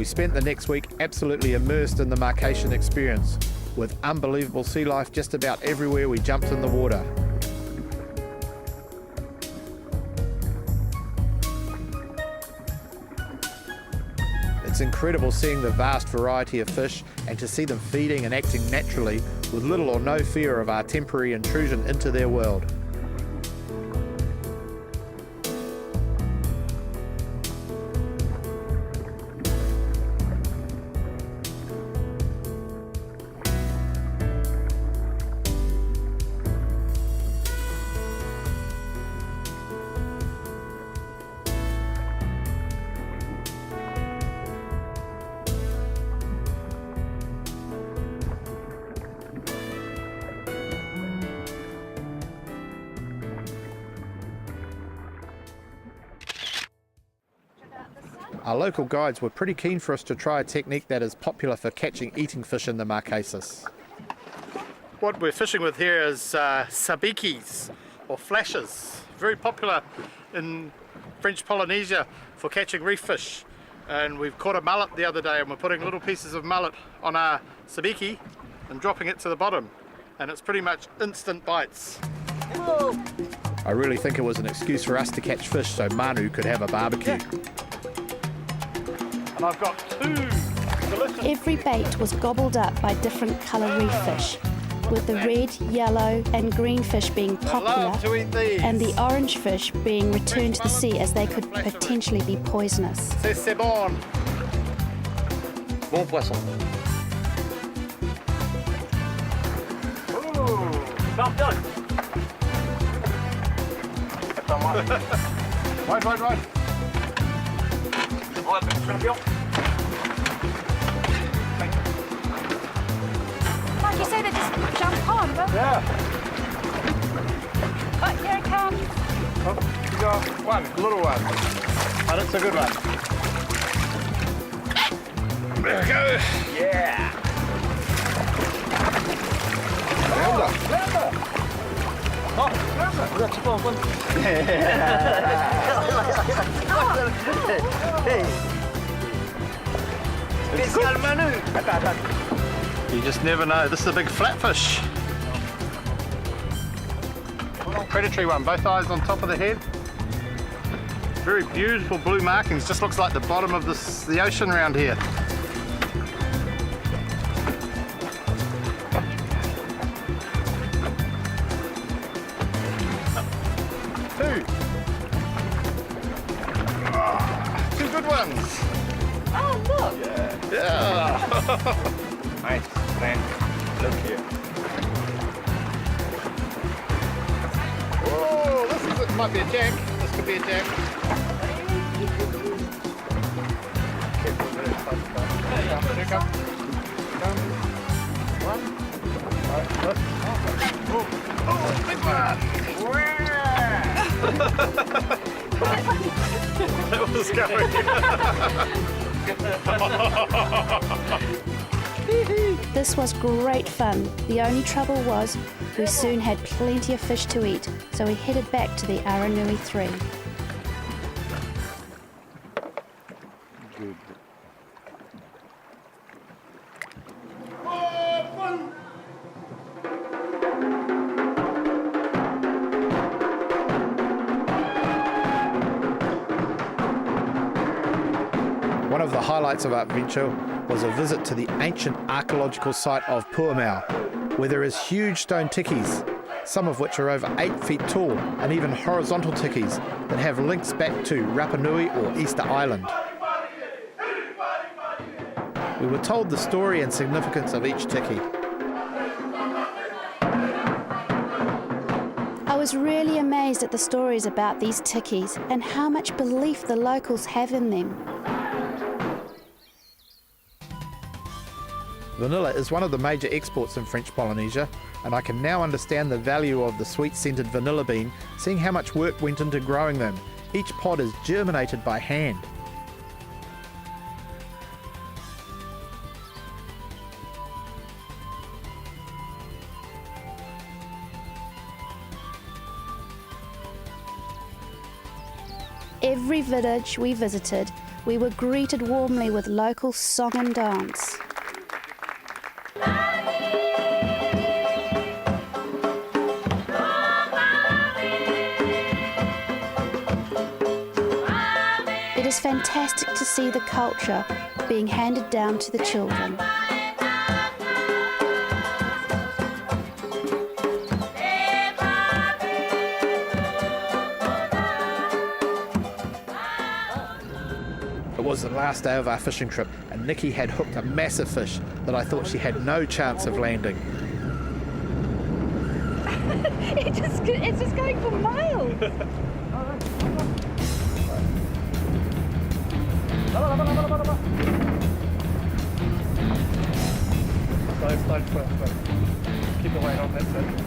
We spent the next week absolutely immersed in the Marquesas experience, with unbelievable sea life just about everywhere we jumped in the water. It's incredible seeing the vast variety of fish and to see them feeding and acting naturally with little or no fear of our temporary intrusion into their world. Our local guides were pretty keen for us to try a technique that is popular for catching eating fish in the Marquesas. What we're fishing with here is sabikis, or flashes, very popular in French Polynesia for catching reef fish. And we've caught a mullet the other day, and we're putting little pieces of mullet on our sabiki and dropping it to the bottom, and it's pretty much instant bites. Whoa. I really think it was an excuse for us to catch fish so Manu could have a barbecue. And I've got two delicious... Every bait was gobbled up by different colour reef fish, with the red, yellow and green fish being popular and the orange fish being returned to the sea as they could potentially be poisonous. C'est bon. Bon poisson. Champion. Right. Champion. Like you say, they just jump on, but... Yeah. Oh, here it comes. Oh, you got one, little one. And it's a good one. There we go. Yeah. Flounder. Oh, flounder. Udah cepat pun. Spesial Manu. You just never know. This is a big flatfish. Predatory one, both eyes on top of the head. Very beautiful blue markings. Just looks like the bottom of the ocean around here. Two good ones. Oh, look. Yeah. Nice, man. Look here. Oh, this might be a jack. This could be a jack. Here come. One. Oh, big one. That was scary. This was great fun. The only trouble was we soon had plenty of fish to eat, so we headed back to the Aranui 3. Good. One of the highlights of our adventure was a visit to the ancient archaeological site of Puamau, where there is huge stone tikis, some of which are over 8 feet tall, and even horizontal tikis that have links back to Rapa Nui or Easter Island. We were told the story and significance of each tiki. I was really amazed at the stories about these tikis and how much belief the locals have in them. Vanilla is one of the major exports in French Polynesia, and I can now understand the value of the sweet-scented vanilla bean, seeing how much work went into growing them. Each pod is germinated by hand. Every village we visited we were greeted warmly with local song and dance. It is fantastic to see the culture being handed down to the children. It was the last day of our fishing trip, and Nikki had hooked a massive fish that I thought she had no chance of landing. It's just going for miles. Slow. Keep the weight on that side.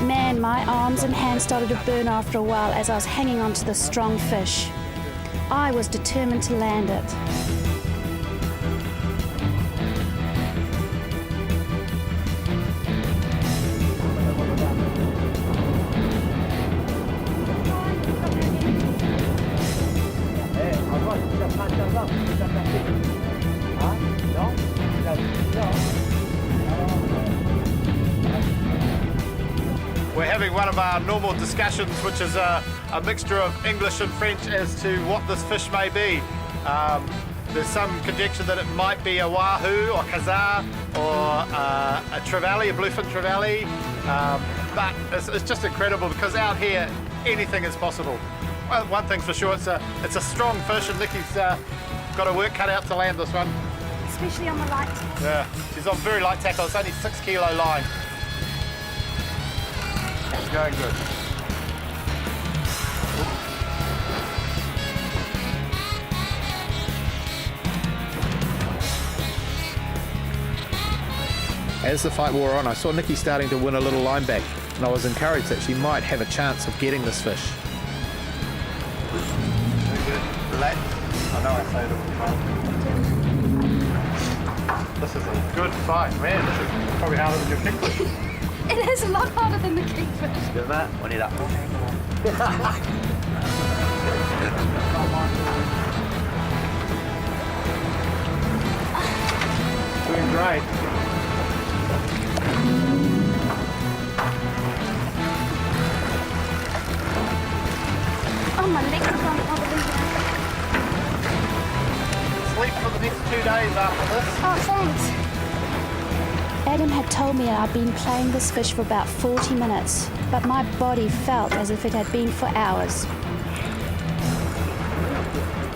Man, my arms and hands started to burn after a while as I was hanging onto the strong fish. I was determined to land it. We're having one of our normal discussions, which is a mixture of English and French as to what this fish may be. There's some conjecture that it might be a wahoo or kazaa or a trevally, a bluefin trevally. But it's just incredible because out here anything is possible. Well, one thing's for sure, it's a strong fish, and Nikki's got her work cut out to land this one. Especially on the light. Yeah, she's on very light tackle. It's only 6 kilo line. It's going good. As the fight wore on, I saw Nikki starting to win a little line back, and I was encouraged that she might have a chance of getting this fish. Very good. Relax. I know I say it all the time. This is a good fight, man. This is probably harder than your kingfish. It is a lot harder than the kingfish. Good that. One it up. Doing great. Oh, my legs are gone probably. Sleep for the next 2 days after this. Oh, thanks. Adam had told me I'd been playing this fish for about 40 minutes, but my body felt as if it had been for hours.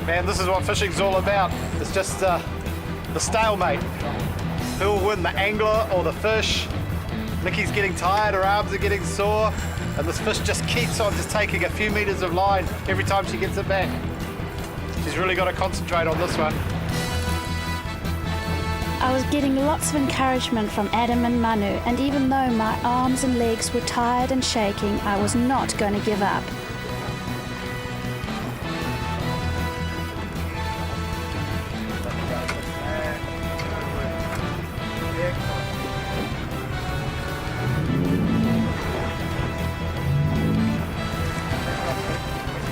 Man, this is what fishing's all about. It's just the stalemate. Who will win, the angler or the fish? Nikki's getting tired, her arms are getting sore, and this fish just keeps on just taking a few meters of line every time she gets it back. She's really got to concentrate on this one. I was getting lots of encouragement from Adam and Manu, and even though my arms and legs were tired and shaking, I was not going to give up.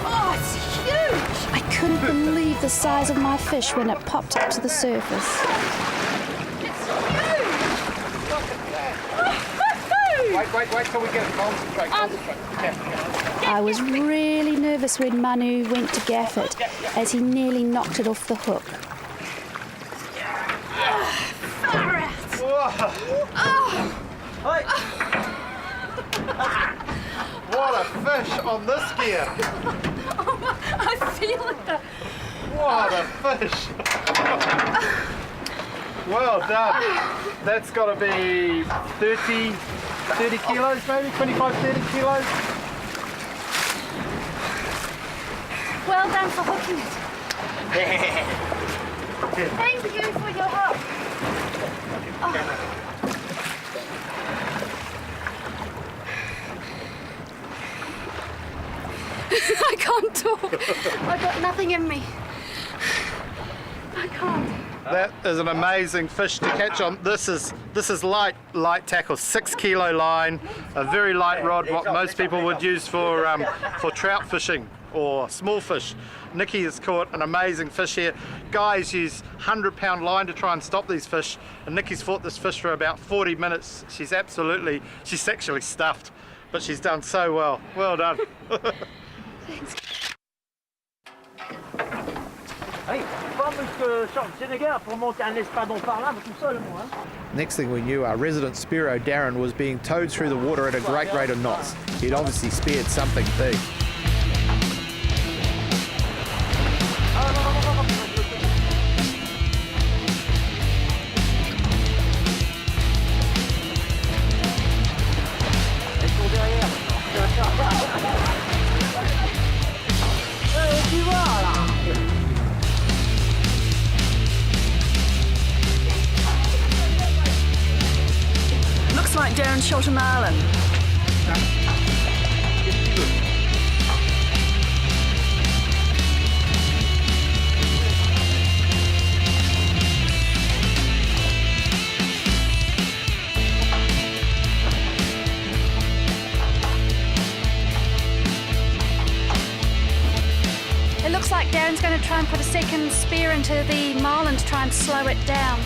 Oh, it's huge. I couldn't believe the size of my fish when it popped up to the surface. Wait till we get it. Concentrate. I was really nervous when Manu went to gaff it, as he nearly knocked it off the hook. Far out. What a fish on this gear. I feel it. What a fish. Well done. That's got to be 30 kilos maybe, 25, 30 kilos. Well done for hooking it. Thank you for your help. I've got nothing in me. I can't. That is an amazing fish to catch on. This is light tackle, 6 kilo line, a very light rod, what most people would use for trout fishing or small fish. Nikki has caught an amazing fish here. Guys use 100-pound line to try and stop these fish, and Nikki's fought this fish for about 40 minutes. She's actually stuffed, but she's done so well. Well done. Next thing we knew, our resident Spiro Darren was being towed through the water at a great rate of knots. He'd obviously speared something big. Looks like Darren shot a marlin. It looks like Darren's going to try and put a second spear into the marlin to try and slow it down.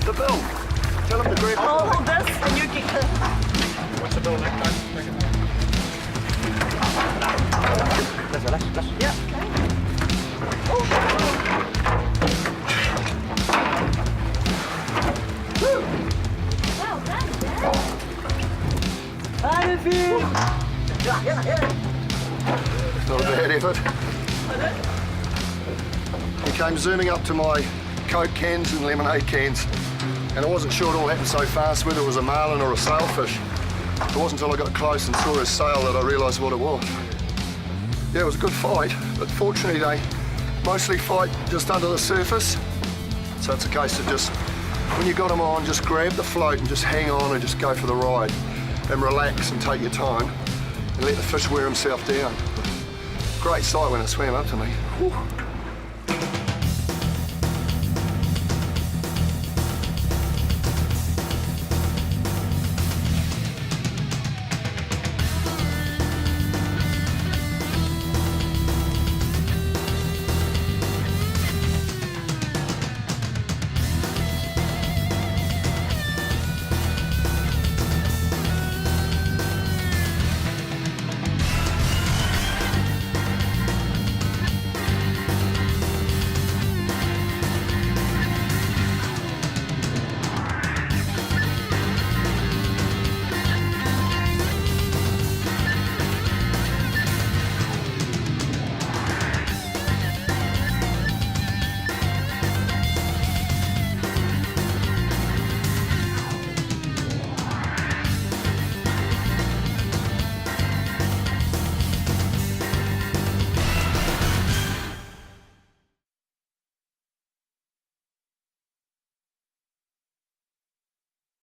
The bill. Tell him to grab I'll hold this and you get the... What's the bill, Nick? Yeah. Not a bad effort. He came zooming up to my Coke cans and lemonade cans, and I wasn't sure it all happened so fast, whether it was a marlin or a sailfish. It wasn't until I got close and saw his sail that I realised what it was. Yeah, it was a good fight, but fortunately they mostly fight just under the surface. So it's a case of just, when you got them on, just grab the float and just hang on and just go for the ride and relax and take your time and let the fish wear himself down. Great sight when it swam up to me. Whew.